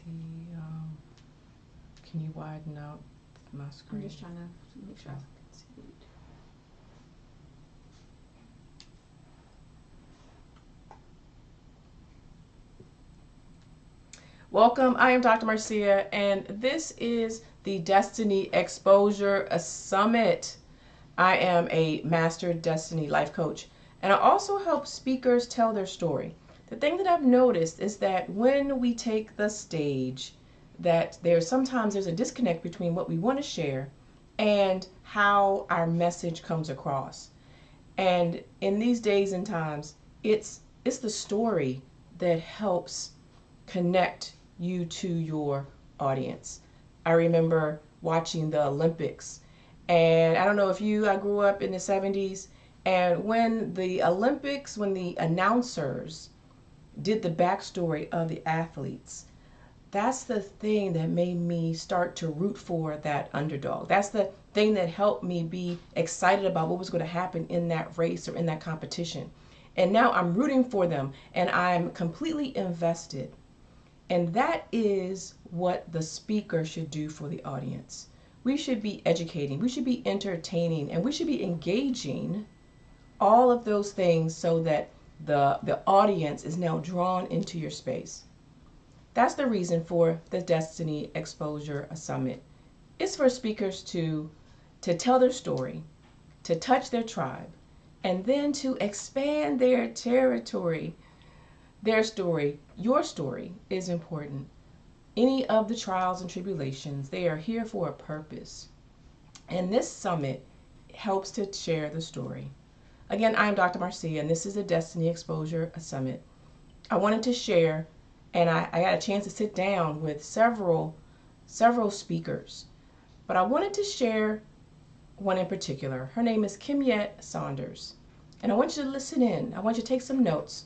see. Can you widen out my I'm screen? just trying to make sure I can see it. Welcome. I am Dr. Marcea, and this is the Destiny Exposure Summit. I am a Master Destiny Life Coach, and I also help speakers tell their story. The thing that I've noticed is that when we take the stage, that there's a disconnect between what we want to share and how our message comes across. And in these days and times, it's the story that helps connect you to your audience. I remember watching the Olympics, and I don't know if I grew up in the 70s, and when the announcers did the backstory of the athletes, that's the thing that made me start to root for that underdog. That's the thing that helped me be excited about what was going to happen in that race or in that competition. And now I'm rooting for them and I'm completely invested. And that is what the speaker should do for the audience. We should be educating, we should be entertaining, and we should be engaging, all of those things, so that the audience is now drawn into your space. That's the reason for the Destiny Exposure Summit. It's for speakers to tell their story, to touch their tribe, and then to expand their territory. Their story, your story, is important. Any of the trials and tribulations, they are here for a purpose. And this summit helps to share the story. Again, I'm Dr. Marcia, and this is the Destiny Exposure Summit. I wanted to share, and I got a chance to sit down with several speakers, but I wanted to share one in particular. Her name is Kimyette Saunders, and I want you to listen in. I want you to take some notes.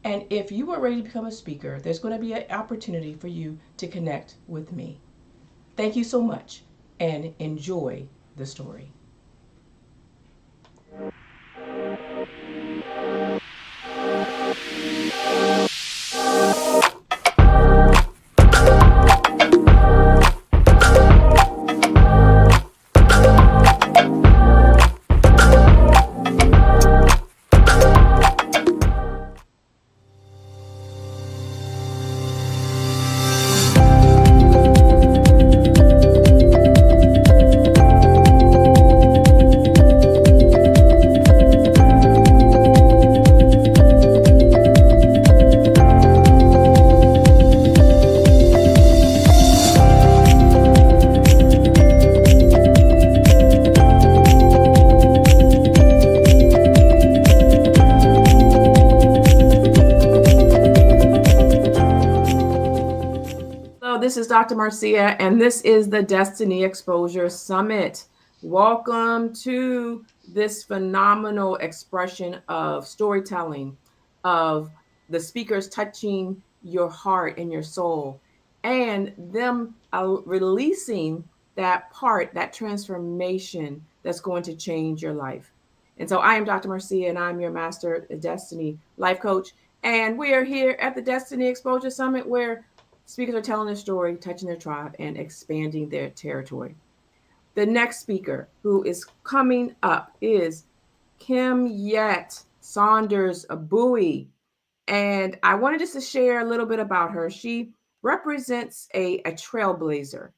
And if you are ready to become a speaker, there's going to be an opportunity for you to connect with me. Thank you so much, and enjoy the story. Hello, this is Dr. Marcia, and this is the Destiny Exposure Summit. Welcome to this phenomenal expression of storytelling, of the speakers touching your heart and your soul, and them releasing that part, that transformation that's going to change your life. And so I am Dr. Marcia, and I'm your Master Destiny Life Coach. And we are here at the Destiny Exposure Summit, where speakers are telling their story, touching their tribe, and expanding their territory. The next speaker who is coming up is Kimyette Saunders Bowie. And I wanted just to share a little bit about her. She represents a trailblazer.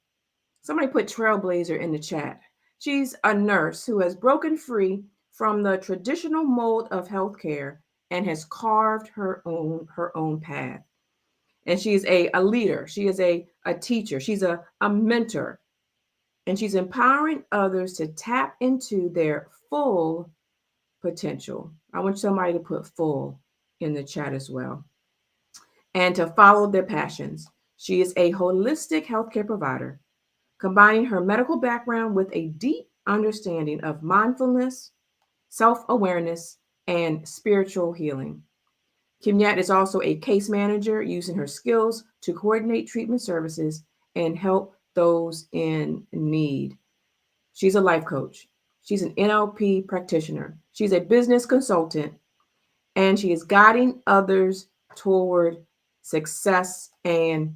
Somebody put trailblazer in the chat. She's a nurse who has broken free from the traditional mold of healthcare and has carved her own path. And she's a leader. She is a teacher. She's a mentor. And she's empowering others to tap into their full potential. I want somebody to put full in the chat as well. And to follow their passions. She is a holistic healthcare provider, combining her medical background with a deep understanding of mindfulness, self awareness, and spiritual healing. Kimyette is also a case manager, using her skills to coordinate treatment services and help those in need. She's a life coach. She's an NLP practitioner. She's a business consultant, and she is guiding others toward success and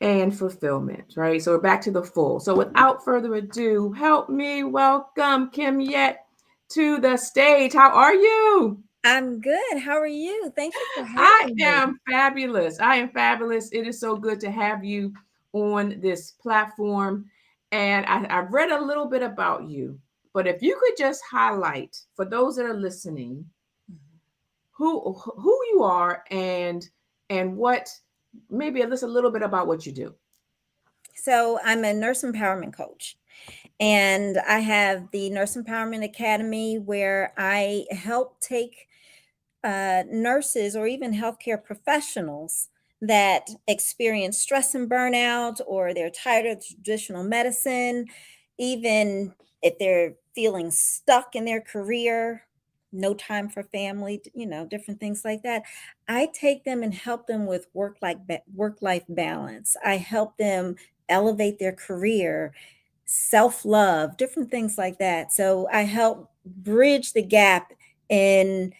and fulfillment, right? So we're back to the full. So without further ado, help me welcome Kim Yet to the stage. How are you? I'm good. How are you? Thank you for I having me. am fabulous. I am fabulous. It is so good to have you on this platform. And I've read a little bit about you, but if you could just highlight for those that are listening who you are and what maybe just a little bit about what you do. So, I'm a nurse empowerment coach, and I have the Nurse Empowerment Academy where I help take nurses or even healthcare professionals that experience stress and burnout, or they're tired of traditional medicine, even if they're feeling stuck in their career, no time for family, different things like that. I take them and help them with work life balance. I help them elevate their career, self love, different things like that. So I help bridge the gap in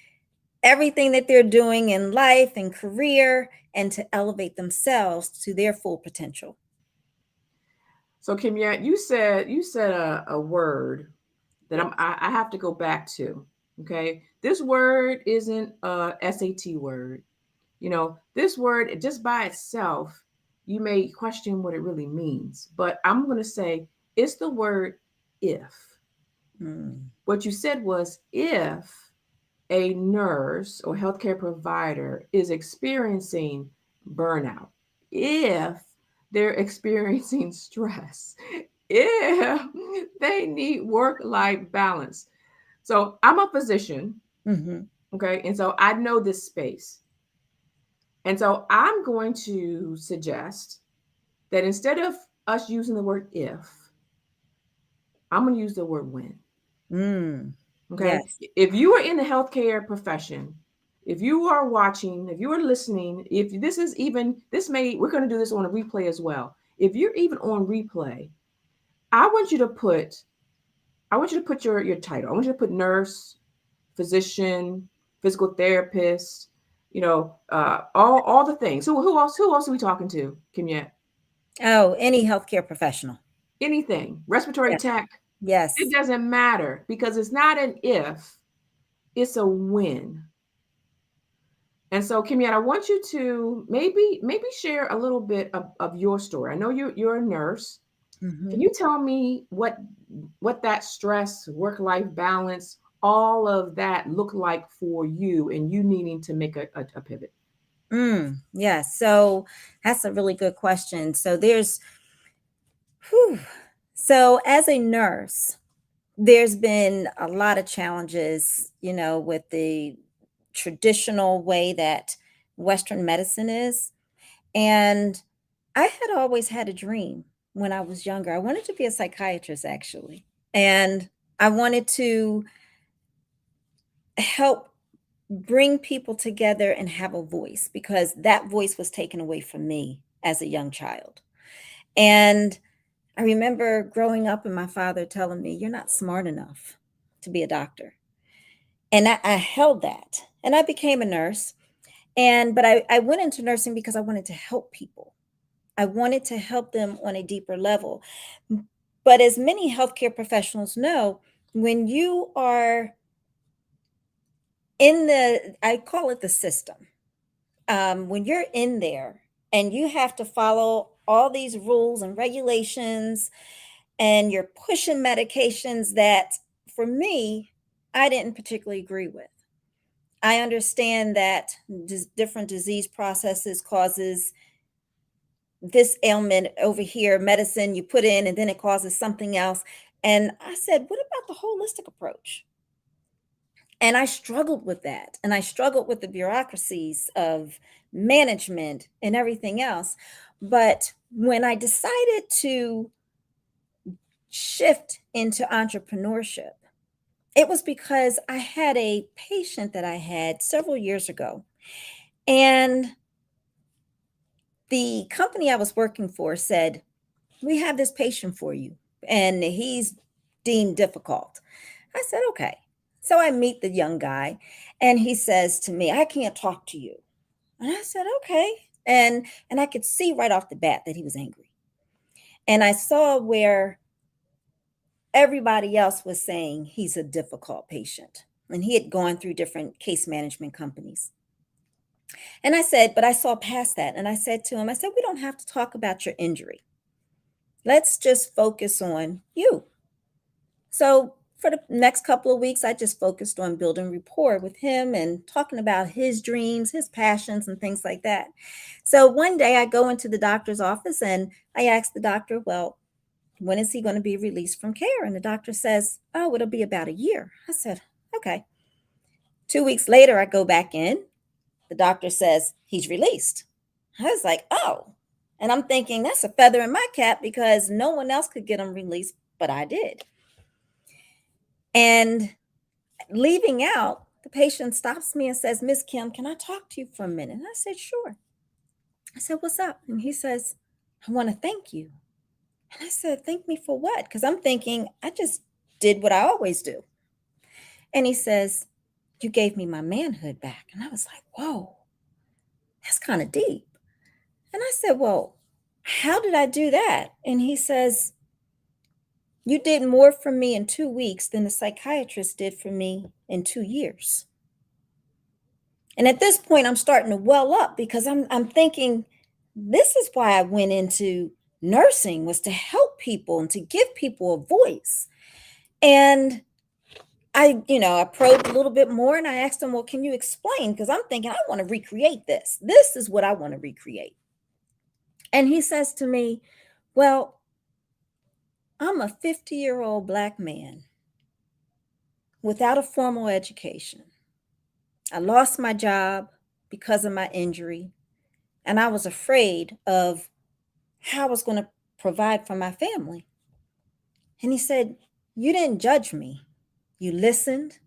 everything that they're doing in life and career, and to elevate themselves to their full potential. So Kim, yeah, you said a word that Yes. I have to go back to. Okay, this word isn't a SAT word. This word just by itself, you may question what it really means. But I'm going to say it's the word if. Mm. What you said was if a nurse or healthcare provider is experiencing burnout, if they're experiencing stress, if they need work life balance. So I'm a physician, Hmm. okay? And so I know this space. And so I'm going to suggest that instead of us using the word if, I'm going to use the word when. Mm. Okay. Yes. If you are in the healthcare profession, if you are watching, if you are listening, if this is even, we're going to do this on a replay as well. If you're even on replay, I want you to put, your title. I want you to put nurse, physician, physical therapist, all the things. Who else are we talking to, Kim Yet? Oh, any healthcare professional. Anything. Respiratory Yes. tech. It Yes. doesn't matter because it's not an if, it's a when. And so, Kimyat, I want you to maybe share a little bit of your story. I know you're a nurse. Can Hmm. you tell me what that stress, work life balance, all of that look like for you, and you needing to make a pivot? Yes. So that's a really good question. Whew. So as a nurse, there's been a lot of challenges, with the traditional way that Western medicine is. And I had always had a dream when I was younger. I wanted to be a psychiatrist, actually. And I wanted to help bring people together and have a voice, because that voice was taken away from me as a young child. And I remember growing up and my father telling me, "You're not smart enough to be a doctor." And I held that. And I became a nurse. But I went into nursing because I wanted to help people. I wanted to help them on a deeper level. But as many healthcare professionals know, when you are I call it the system, when you're in there and you have to follow all these rules and regulations, and you're pushing medications that, for me, I didn't particularly agree with. I understand that different disease processes causes this ailment over here, medicine you put in, and then it causes something else. And I said, what about the holistic approach? And I struggled with that. And I struggled with the bureaucracies of management and everything else. But when I decided to shift into entrepreneurship, it was because I had a patient that I had several years ago. And the company I was working for said, "We have this patient for you, and he's deemed difficult." I said, "Okay." So I meet the young guy, and he says to me, "I can't talk to you." And I said, "Okay." And I could see right off the bat that he was angry. And I saw where everybody else was saying he's a difficult patient. And he had gone through different case management companies. And I said, but I saw past that. And I said to him, I said, we don't have to talk about your injury. Let's just focus on you. So for the next couple of weeks, I just focused on building rapport with him and talking about his dreams, his passions, and things like that. So one day I go into the doctor's office and I ask the doctor, well, when is he going to be released from care? And the doctor says, oh, it'll be about a year. I said, okay. 2 weeks later, I go back in. The doctor says he's released. I was like, oh. And I'm thinking that's a feather in my cap because no one else could get him released, but I did. And leaving out, the patient stops me and says, Miss Kim, can I talk to you for a minute? And I said, sure. I said, what's up? And he says, I want to thank you. And I said, thank me for what? Because I'm thinking I just did what I always do. And he says, you gave me my manhood back. And I was like, whoa, that's kind of deep. And I said, well, how did I do that? And he says, you did more for me in 2 weeks than the psychiatrist did for me in 2 years. And at this point, I'm starting to well up because I'm thinking, this is why I went into nursing, was to help people and to give people a voice. And I probed a little bit more and I asked him, well, can you explain? Because I'm thinking, I want to recreate this. This is what I want to recreate. And he says to me, well, I'm a 50-year-old Black man without a formal education. I lost my job because of my injury, and I was afraid of how I was going to provide for my family. And he said, you didn't judge me. You listened.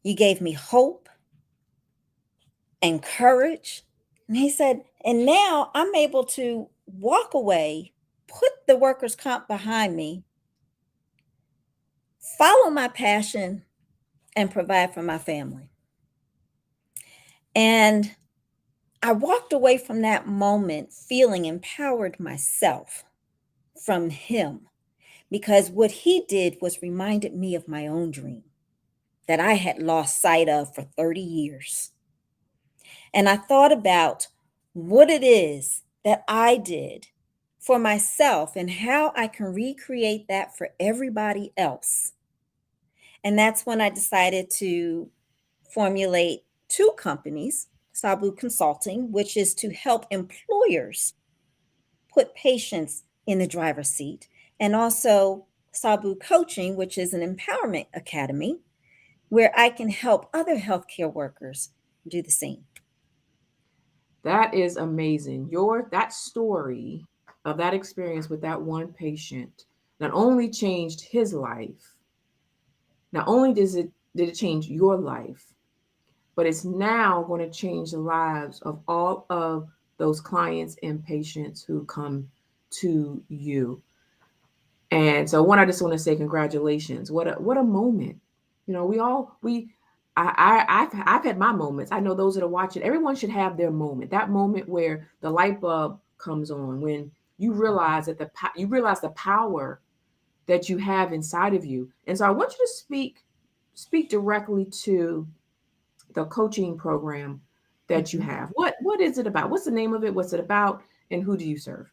You gave me hope and courage. And he said, and now I'm able to walk away, put the workers' comp behind me, follow my passion, and provide for my family. And I walked away from that moment feeling empowered myself from him, because what he did was reminded me of my own dream that I had lost sight of for 30 years. And I thought about what it is that I did for myself and how I can recreate that for everybody else. And that's when I decided to formulate two companies, Sabu Consulting, which is to help employers put patients in the driver's seat, and also Sabu Coaching, which is an empowerment academy where I can help other healthcare workers do the same. That is amazing. That story of that experience with that one patient not only changed his life, not only did it change your life, but it's now going to change the lives of all of those clients and patients who come to you. And so one, I just want to say congratulations. What a moment. You know, I've had my moments. I know those that are watching, everyone should have their moment. That moment where the light bulb comes on, when you realize you realize the power that you have inside of you. And so I want you to speak directly to the coaching program that you Mhm. have. What is it about? What's the name of it? What's it about? And who do you serve?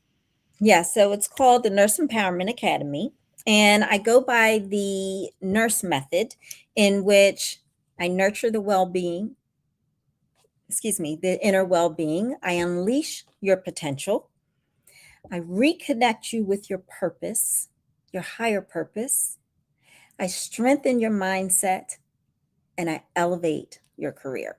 Yeah, so it's called the Nurse Empowerment Academy. And I go by the nurse method, in which I nurture the inner well being. I unleash your potential. I reconnect you with your purpose, your higher purpose. I strengthen your mindset, and I elevate your career.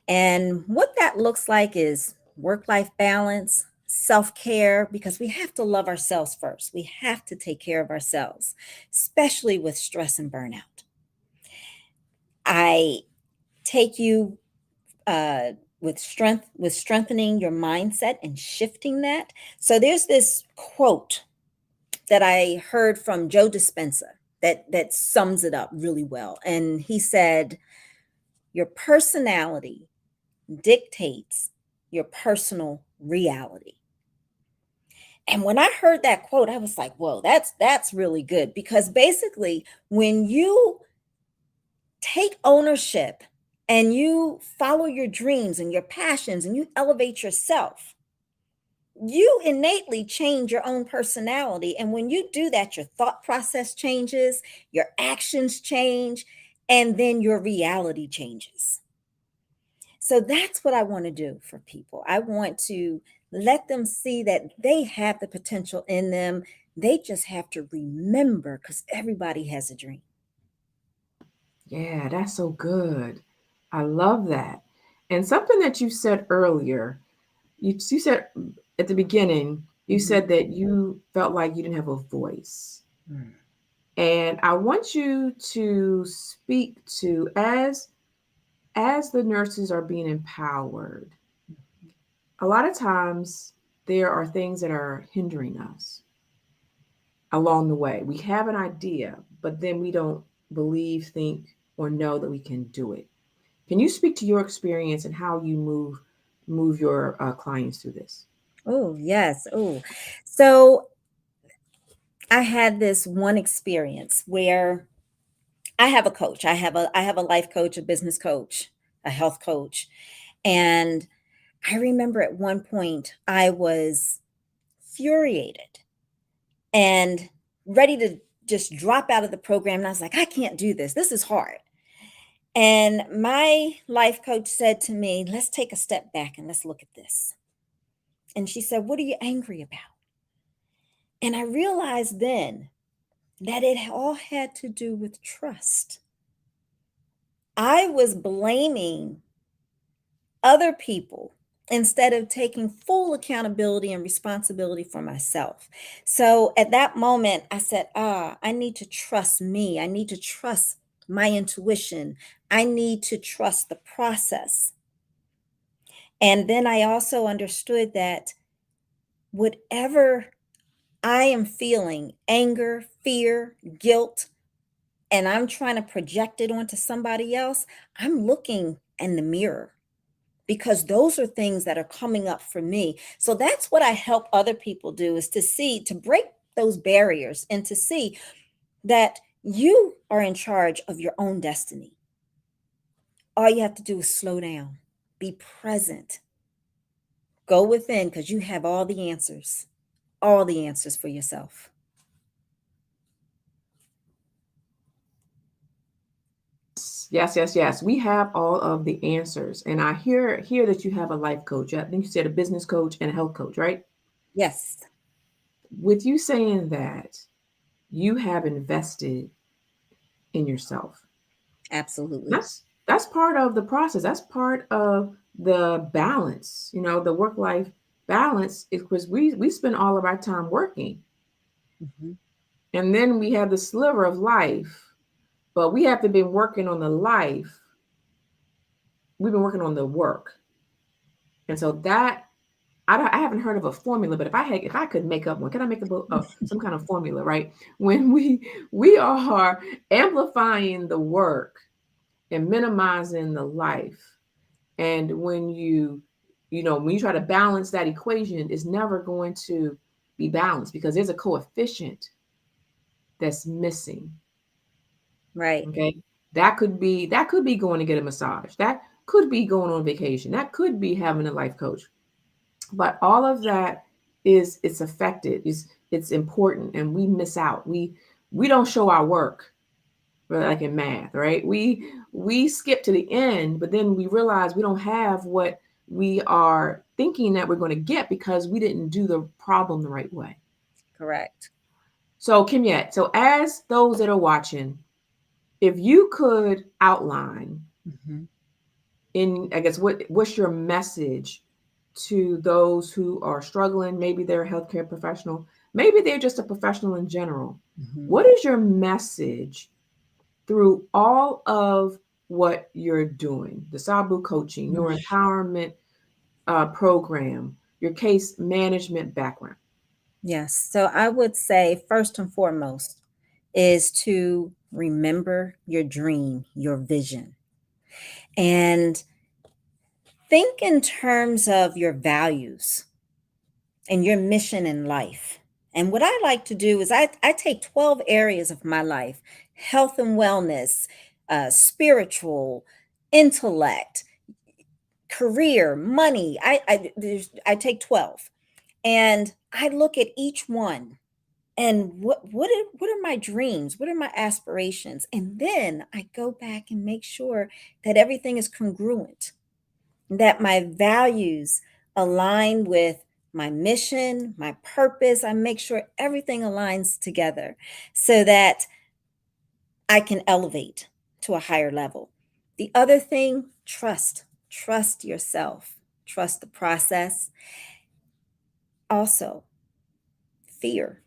And what that looks like is work life balance, self care, because we have to love ourselves first. We have to take care of ourselves, especially with stress and burnout. I take you with strengthening your mindset and shifting that. So there's this quote that I heard from Joe Dispenza that sums it up really well. And he said, your personality dictates your personal reality. And when I heard that quote, I was like, whoa, that's really good, because basically when you take ownership and you follow your dreams and your passions and you elevate yourself, you innately change your own personality. And when you do that, your thought process changes, your actions change, and then your reality changes. So that's what I want to do for people. I want to let them see that they have the potential in them. They just have to remember, because everybody has a dream. Yeah, that's so good. I love that. And something that you said earlier, you said at the beginning, you Mhm. said that you felt like you didn't have a voice. Mm. And I want you to speak to, as the nurses are being empowered, a lot of times there are things that are hindering us along the way. We have an idea, but then we don't believe, think, or know that we can do it. Can you speak to your experience and how you move your clients through this? Oh, yes. Oh, so I had this one experience where I have a coach. I have a life coach, a business coach, a health coach. And I remember at one point I was infuriated and ready to just drop out of the program. And I was like, I can't do this. This is hard. And my life coach said to me, let's take a step back and let's look at this. And she said, what are you angry about? And I realized then that it all had to do with trust. I was blaming other people instead of taking full accountability and responsibility for myself. So at that moment, I said, I need to trust me. I need to trust my intuition. I need to trust the process. And then I also understood that whatever I am feeling, anger, fear, guilt, and I'm trying to project it onto somebody else, I'm looking in the mirror, because those are things that are coming up for me. So that's what I help other people do, is to see, to break those barriers and to see that you are in charge of your own destiny. All you have to do is slow down, be present, go within, because you have all the answers for yourself. Yes, yes, yes. We have all of the answers. And I hear that you have a life coach. I think you said a business coach and a health coach, right? Yes, With you saying that, you have invested in yourself. absolutely. That's part of the process. That's part of the balance. The work life balance is because we spend all of our time working, Mhm. and then we have the sliver of life. But we have to be working on the life. We've been working on the work, and so that I haven't heard of a formula. But if I could make up one, can I make some kind of formula? Right, when we are amplifying the work and minimizing the life. And when you try to balance that equation, it's never going to be balanced because there's a coefficient that's missing. Right. Okay. That could be going to get a massage. That could be going on vacation. That could be having a life coach. But all of that it's affected. It's important and we miss out. We don't show our work, like in math, right? We skip to the end, but then we realize we don't have what we are thinking that we're going to get because we didn't do the problem the right way. Correct. So Kimyette, so as those that are watching, if you could outline Mhm. in, I guess, what's your message to those who are struggling? Maybe they're a healthcare professional, maybe they're just a professional in general. Mhm. What is your message through all of what you're doing, the Sabu coaching, your empowerment program, your case management background? Yes. So I would say, first and foremost, is to remember your dream, your vision. And Think in terms of your values and your mission in life. And what I like to do is I take 12 areas of my life: health and wellness, spiritual, intellect, career, money. I take 12 and I look at each one and what are my dreams? What are my aspirations? And then I go back and make sure that everything is congruent, that my values align with my mission, my purpose. I make sure everything aligns together so that I can elevate to a higher level. The other thing, trust. Trust yourself, trust the process. Also, fear.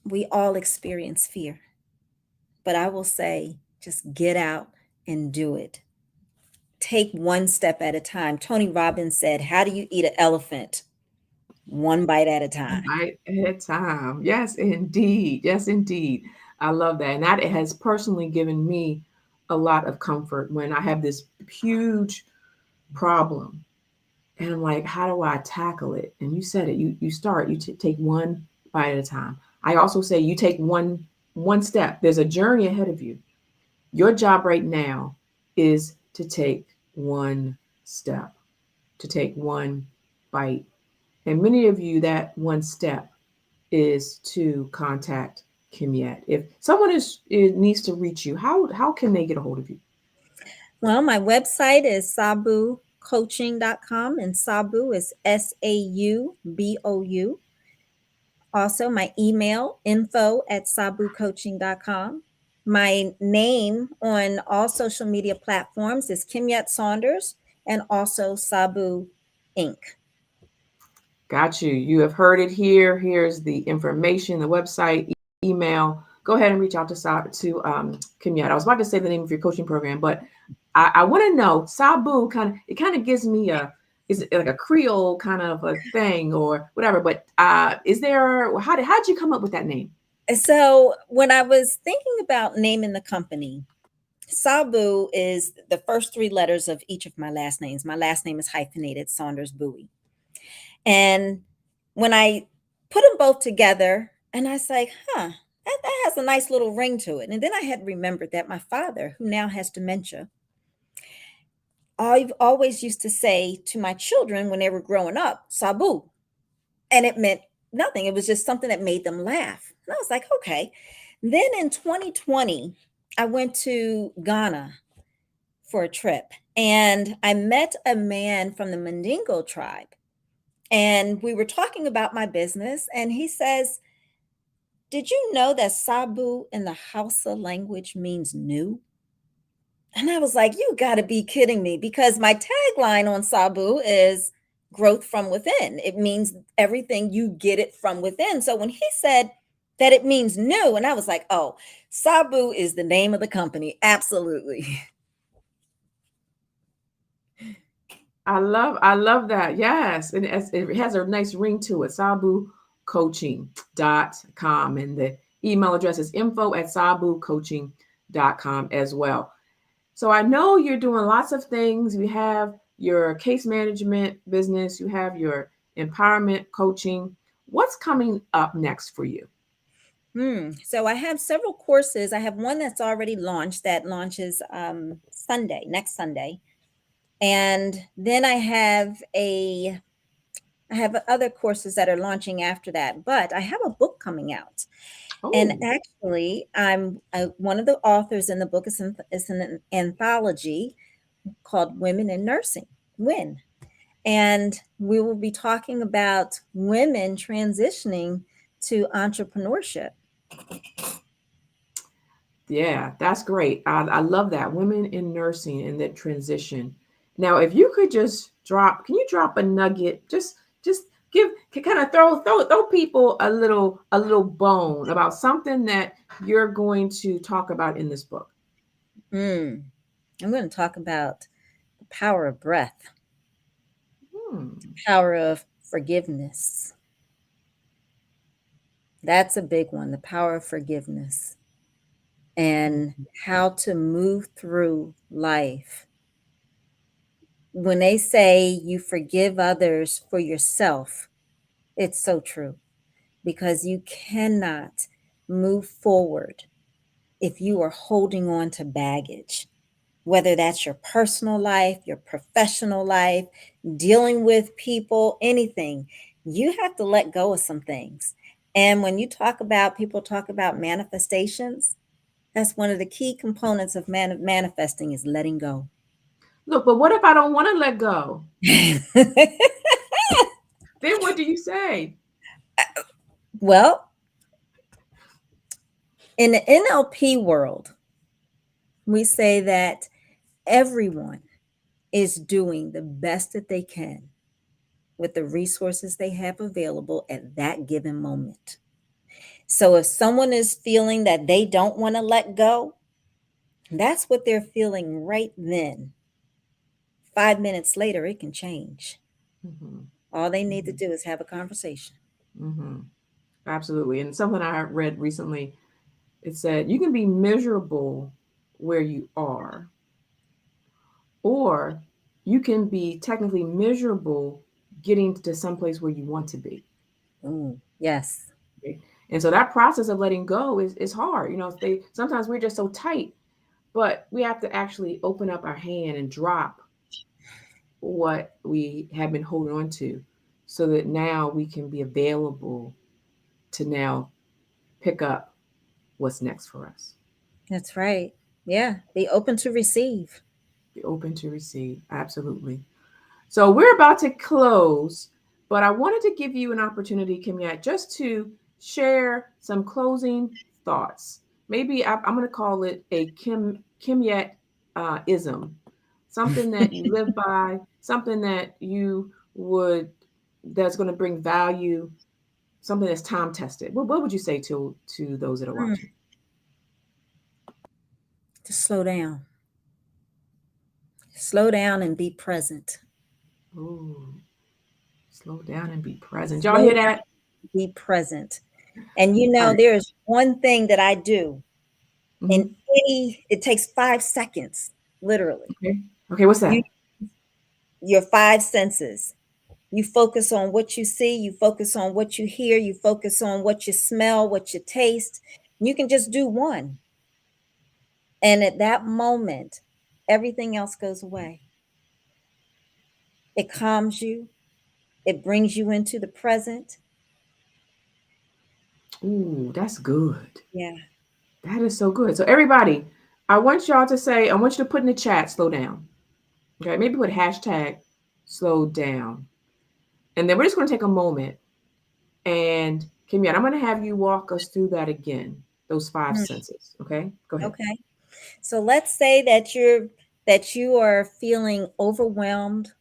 We all experience fear, but I will say just get out and do it. Take one step at a time. Tony Robbins said, "How do you eat an elephant? One bite at a One time." bite at a time. Yes, indeed. Yes, indeed. I love that. And that has personally given me a lot of comfort when I have this huge problem and I'm like, how do I tackle it? And you said it. You start. Take one bite at a time. I also say you take one step. There's a journey ahead of you. Your job right now is to take one step, to take one bite. And many of you, that one step is to contact Kimyette. If someone needs to reach you, how can they get a hold of you? Well, my website is sabucoaching.com, and Sabu is Saubou. Also, my email, info@sabucoaching.com. My name on all social media platforms is Kimyette Saunders, and also Sabu Inc. Got you. You have heard it here. Here's the information, the website, email. Go ahead and reach out to Kimyette. I was about to say the name of your coaching program, but I want to know Sabu kind of gives me a is it like a Creole kind of a thing or whatever. But is there how'd you come up with that name? So, when I was thinking about naming the company, Sabu is the first three letters of each of my last names. My last name is hyphenated, Saunders Bowie. And when I put them both together, and I was like, that has a nice little ring to it. And then I had remembered that my father, who now has dementia, I've always used to say to my children when they were growing up, Sabu. And it meant nothing. It was just something that made them laugh. And I was like, okay. Then in 2020, I went to Ghana for a trip and I met a man from the Mandingo tribe. And we were talking about my business. And he says, "Did you know that Sabu in the Hausa language means new?" And I was like, "You got to be kidding me," because my tagline on Sabu is growth from within. It means everything you get it from within. So when he said that it means new, and I was like, "Oh, Sabu is the name of the company." Absolutely. I love that. Yes. And it has a nice ring to it. Sabucoaching.com. And the email address is info@sabucoaching.com as well. So I know you're doing lots of things. You have your case management business, you have your empowerment coaching. What's coming up next for you? So I have several courses. I have one that's already launched that launches Sunday, next Sunday. And then I have other courses that are launching after that, but I have a book coming out. And Oh, actually, I'm one of the authors in the book is an anthology called Women in Nursing, WIN. And we will be talking about women transitioning to entrepreneurship. yeah, that's great. I love that. Women in nursing and that transition. Now, if you could just can you drop a nugget? Just give, kind of throw people a little bone about something that you're going to talk about in this book. Mm, I'm going to talk about the power of breath, Hmm. power of forgiveness. That's a big one, the power of forgiveness and how to move through life When they say you forgive others for yourself, it's so true because you cannot move forward if you are holding on to baggage, whether that's your personal life, your professional life, dealing with people, anything. You have to let go of some things. And when you talk about people talk about manifestations, that's one of the key components of manifesting is letting go. Look, but what if I don't want to let go? Then what do you say? Well, in the NLP world, we say that everyone is doing the best that they can with the resources they have available at that given moment. So if someone is feeling that they don't want to let go, that's what they're feeling right then. 5 minutes later, it can change. Mm-hmm. All they need to Mm-hmm. do is have a conversation. Mm-hmm. Absolutely. And something I read recently, it said you can be miserable where you are, or you can be technically miserable getting to someplace where you want to be. Yes, Okay? And so that process of letting go is hard. You know, if they sometimes we're just so tight, but we have to actually open up our hand and drop what we have been holding on to so that now we can be available to now pick up what's next for us. that's right. Yeah, be open to receive. Be open to receive. Absolutely. So we're about to close, but I wanted to give you an opportunity, Kimyat, just to share some closing thoughts. Maybe I'm going to call it a Kimyat ism, something that you live by, something that you would that's going to bring value, something that's time tested. What would you say to those that are Mm, watching? just slow down and be present. Ooh, slow down and be present. Y'all Slow hear down, that? be present. And All right. there's one thing that I do in Mm-hmm. it takes 5 seconds, literally. Okay. Okay. What's You that? your five senses. You focus on what you see, you focus on what you hear, you focus on what you smell, what you taste. You can just do one. And at that moment, everything else goes away. It calms you, it brings you into the present. Ooh, that's good. Yeah. That is so good. So everybody, I want y'all to say, I want you to put in the chat, slow down. Okay, maybe put hashtag slow down. And then we're just going to take a moment. And Kimia, I'm going to have you walk us through that again, those five Mm, senses. Okay, go ahead. okay. So let's say that you are feeling overwhelmed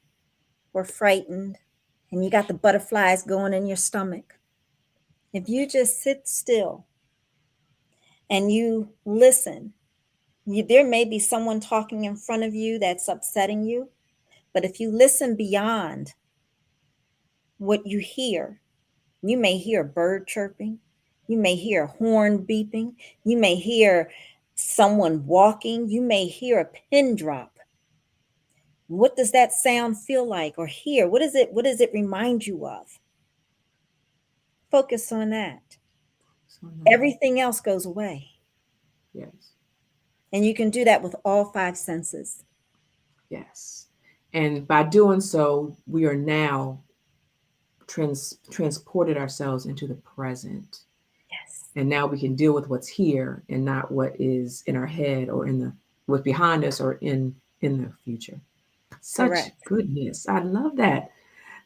or frightened and you got the butterflies going in your stomach. If you just sit still and you listen, there may be someone talking in front of you that's upsetting you, but if you listen beyond what you hear, you may hear a bird chirping, you may hear a horn beeping, you may hear someone walking, you may hear a pin drop. What does that sound feel like or hear? What does it remind you of? Focus on that. So, Everything else goes away. yes, And you can do that with all five senses. yes. And by doing so, we are now transported ourselves into the present. Yes. And now we can deal with what's here and not what is in our head or in the what's behind us or in the future. Such Correct. goodness. I love that.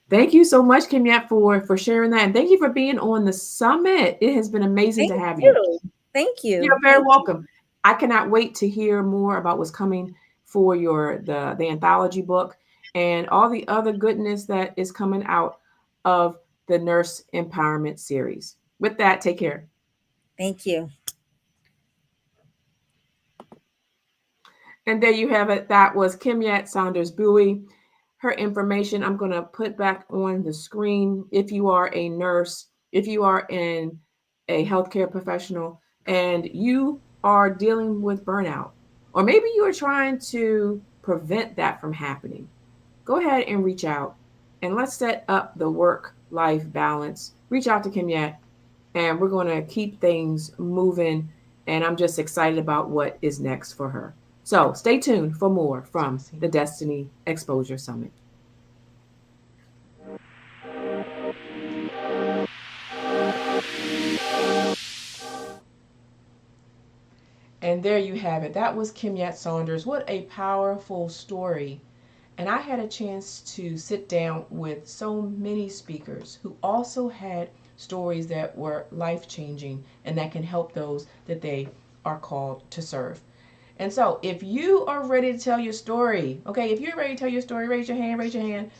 Thank you so much, Kimyat, for sharing that. And thank you for being on the summit. It has been amazing Thank to have you. you. Thank You're you. very Thank you. welcome. I cannot wait to hear more about what's coming for the anthology book and all the other goodness that is coming out of the Nurse Empowerment series. With that, take care. Thank you. And there you have it. That was Kimyat Saunders Bowie. Her information I'm going to put back on the screen. If you are a nurse, if you are in a healthcare professional, and you are dealing with burnout, or maybe you are trying to prevent that from happening, go ahead and reach out and let's set up the work life balance. Reach out to Kim Yet, and we're going to keep things moving. And I'm just excited about what is next for her. So stay tuned for more from the Destiny Exposure Summit. And there you have it. That was Kim Yat Saunders. What a powerful story. And I had a chance to sit down with so many speakers who also had stories that were life changing and that can help those that they are called to serve. And so, if you are ready to tell your story, okay, if you're ready to tell your story, raise your hand, raise your hand.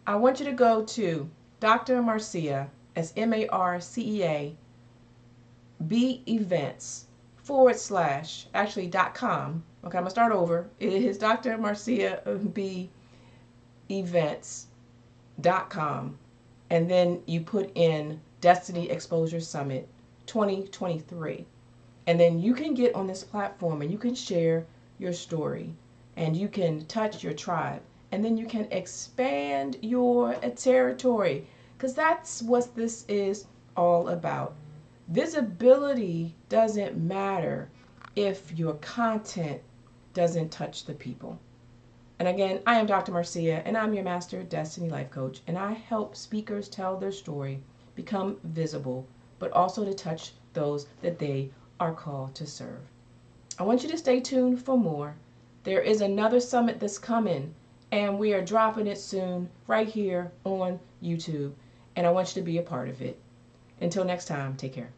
I want you to go to Dr. Marcea, as Marcea, B events / actually .com. Okay, I'm gonna start over. It is Dr. Marcea B events.com, and then you put in Destiny Exposure Summit 2023, and then you can get on this platform and you can share your story and you can touch your tribe, and then you can expand your territory, because that's what this is all about. Visibility doesn't matter if your content doesn't touch the people. And again, I am Dr. Marcea, and I'm your Master Destiny Life Coach, and I help speakers tell their story, become visible, but also to touch those that they are called to serve. I want you to stay tuned for more. There is another summit that's coming, and we are dropping it soon right here on YouTube, and I want you to be a part of it. Until next time, take care.